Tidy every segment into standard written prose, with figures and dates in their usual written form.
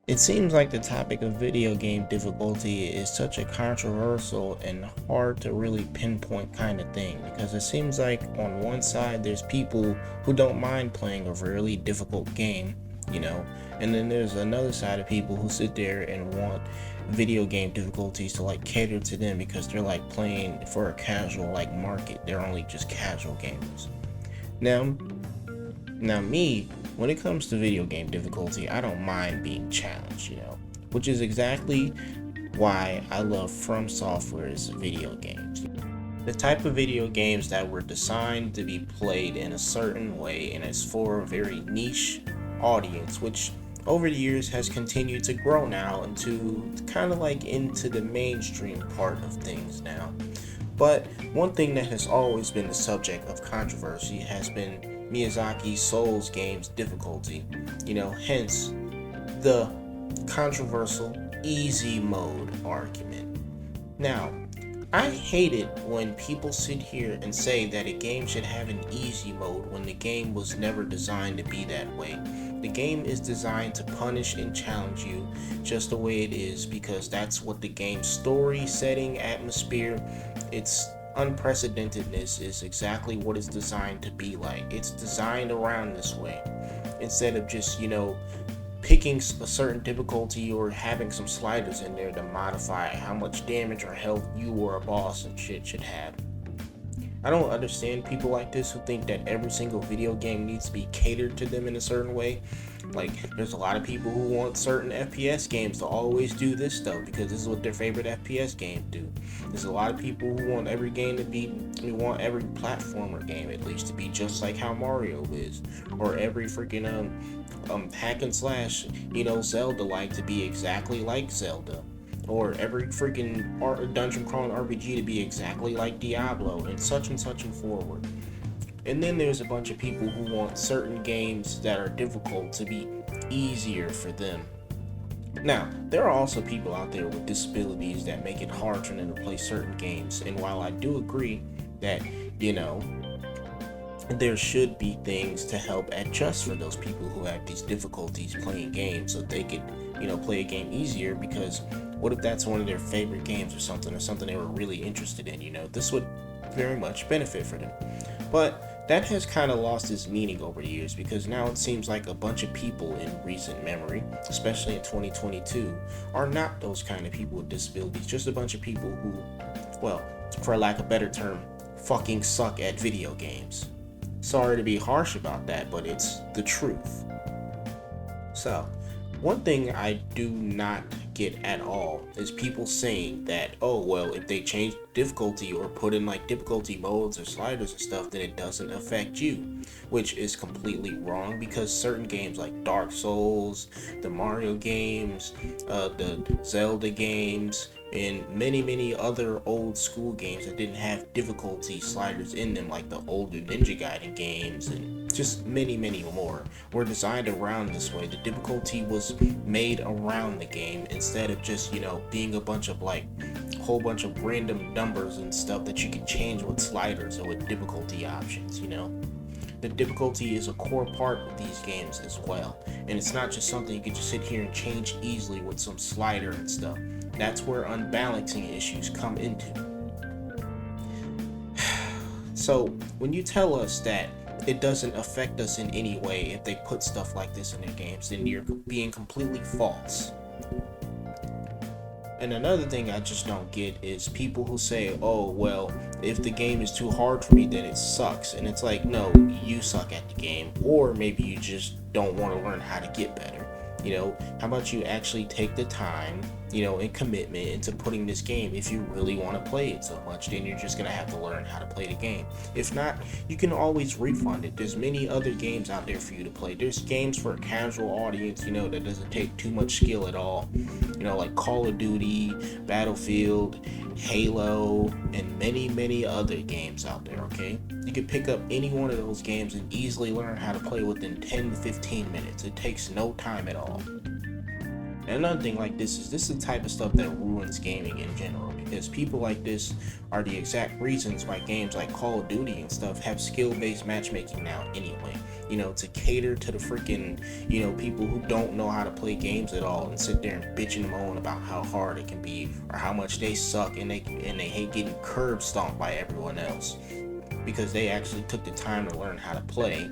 It seems like the topic of video game difficulty is such a controversial and hard to really pinpoint kind of thing because it seems like on one side there's people who don't mind playing a really difficult game, you know, and then there's another side of people who sit there and want video game difficulties to like cater to them because they're like playing for a casual like market. They're only just casual gamers. Now, me, when it comes to video game difficulty, I don't mind being challenged, which is exactly why I love From Software's video games. The type of video games that were designed to be played in a certain way and it's for a very niche audience, which over the years has continued to grow now into kind of like into the mainstream part of things now. But one thing that has always been the subject of controversy has been Miyazaki's Souls game's difficulty, hence the controversial easy mode argument. Now, I hate it when people sit here and say that a game should have an easy mode when the game was never designed to be that way. The game is designed to punish and challenge you just the way it is because that's what the game's story, setting, atmosphere, its unprecedentedness is exactly what it's designed to be like. It's designed around this way instead of just, picking a certain difficulty or having some sliders in there to modify how much damage or health you or a boss and shit should have. I don't understand people like this who think that every single video game needs to be catered to them in a certain way. Like, there's a lot of people who want certain FPS games to always do this stuff because this is what their favorite FPS games do. There's a lot of people who want every game to be, we want every platformer game at least to be just like how Mario is, or every freaking hack and slash, Zelda like to be exactly like Zelda, or every freaking dungeon crawling RPG to be exactly like Diablo, and such and forward. And then there's a bunch of people who want certain games that are difficult to be easier for them. Now, there are also people out there with disabilities that make it hard for them to play certain games, and while I do agree that, there should be things to help adjust for those people who have these difficulties playing games so they could, play a game easier, because what if that's one of their favorite games or something they were really interested in, this would very much benefit for them. But that has kind of lost its meaning over the years because now it seems like a bunch of people in recent memory, especially in 2022, are not those kind of people with disabilities, just a bunch of people who, well, for lack of a better term, fucking suck at video games. Sorry to be harsh about that, but it's the truth. So, one thing I do not get at all is people saying that, oh, well, if they change difficulty or put in like difficulty modes or sliders and stuff, then it doesn't affect you, which is completely wrong because certain games like Dark Souls, the Mario games, the Zelda games, and many other old school games that didn't have difficulty sliders in them, like the older Ninja Gaiden games and just many more, were designed around this way. The difficulty was made around the game instead of just, being a bunch of like whole bunch of random numbers and stuff that you can change with sliders or with difficulty options. The difficulty is a core part of these games as well, and it's not just something you can just sit here and change easily with some slider and stuff. That's where unbalancing issues come into. So when you tell us that it doesn't affect us in any way if they put stuff like this in their games, then you're being completely false. And another thing I just don't get is people who say, oh, well, if the game is too hard for me, then it sucks. And it's like, no, you suck at the game. Or maybe you just don't want to learn how to get better. How about you actually take the time, and commitment into putting this game. If you really want to play it so much, then you're just going to have to learn how to play the game. If not, you can always refund it. There's many other games out there for you to play. There's games for a casual audience, that doesn't take too much skill at all. Like Call of Duty, Battlefield, Halo, and many other games out there, okay? You can pick up any one of those games and easily learn how to play within 10 to 15 minutes. It takes no time at all. And another thing like this is the type of stuff that ruins gaming in general, because people like this are the exact reasons why games like Call of Duty and stuff have skill-based matchmaking now anyway. You know, to cater to the freaking, you know, people who don't know how to play games at all and sit there and bitch and moan about how hard it can be or how much they suck and they hate getting curb stomped by everyone else because they actually took the time to learn how to play.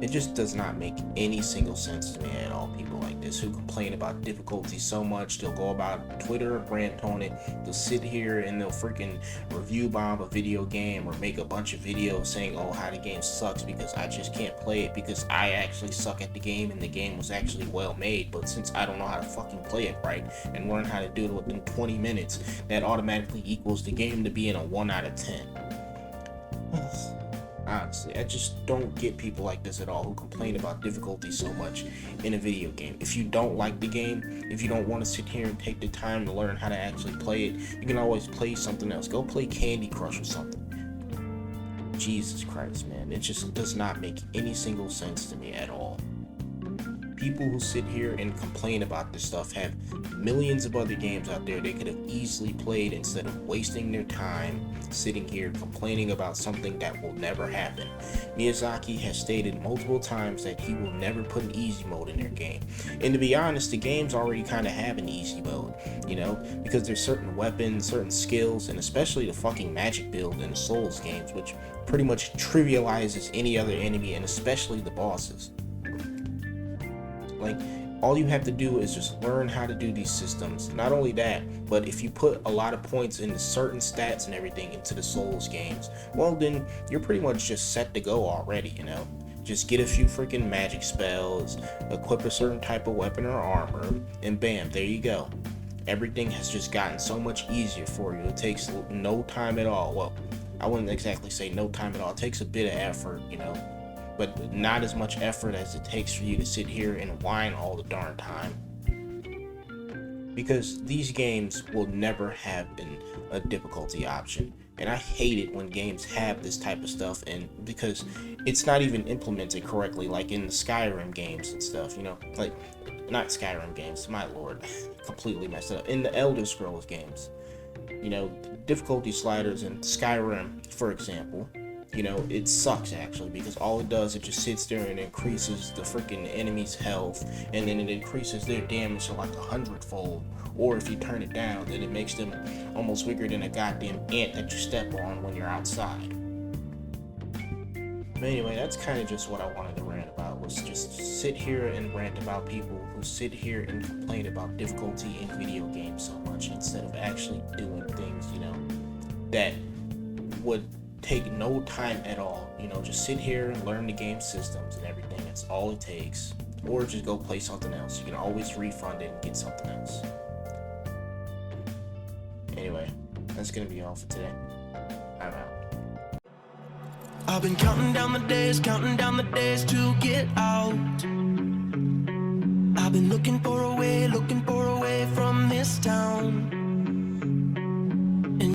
It just does not make any single sense to me at all. People like this who complain about difficulty so much, they'll go about Twitter, rant on it, they'll sit here and they'll freaking review bomb a video game or make a bunch of videos saying, oh, how the game sucks because I just can't play it because I actually suck at the game and the game was actually well made, but since I don't know how to fucking play it right and learn how to do it within 20 minutes, that automatically equals the game to being a 1 out of 10. Honestly, I just don't get people like this at all who complain about difficulty so much in a video game. If you don't like the game, if you don't want to sit here and take the time to learn how to actually play it, you can always play something else. Go play Candy Crush or something. Jesus Christ, man. It just does not make any single sense to me at all. People who sit here and complain about this stuff have millions of other games out there they could have easily played instead of wasting their time sitting here complaining about something that will never happen. Miyazaki has stated multiple times that he will never put an easy mode in their game. And to be honest, the games already kind of have an easy mode, you know, because there's certain weapons, certain skills, and especially the fucking magic build in the Souls games, which pretty much trivializes any other enemy and especially the bosses. Like, all you have to do is just learn how to do these systems. Not only that, but if you put a lot of points into certain stats and everything into the Souls games, well then you're pretty much just set to go already, you know. Just get a few freaking magic spells, equip a certain type of weapon or armor, and bam, there you go. Everything has just gotten so much easier for you. It takes no time at all. Well, I wouldn't exactly say no time at all. It takes a bit of effort, you know, but not as much effort as it takes for you to sit here and whine all the darn time. Because these games will never have a difficulty option. And I hate it when games have this type of stuff, and because it's not even implemented correctly, like in the Skyrim games and stuff, you know, like, not Skyrim games, my lord, completely messed up. In the Elder Scrolls games, you know, difficulty sliders in Skyrim, for example, you know, it sucks actually, because all it does, it just sits there and increases the freaking enemy's health, and then it increases their damage to like 100-fold. Or if you turn it down, then it makes them almost bigger than a goddamn ant that you step on when you're outside. But anyway, that's kind of just what I wanted to rant about, was just sit here and rant about people who sit here and complain about difficulty in video games so much instead of actually doing things, you know, that would take no time at all. You know, just sit here and learn the game systems and everything. That's all it takes. Or just go play something else. You can always refund it and get something else. Anyway, that's gonna be all for today. I'm out. I've been counting down the days to get out. I've been looking for a way from this town.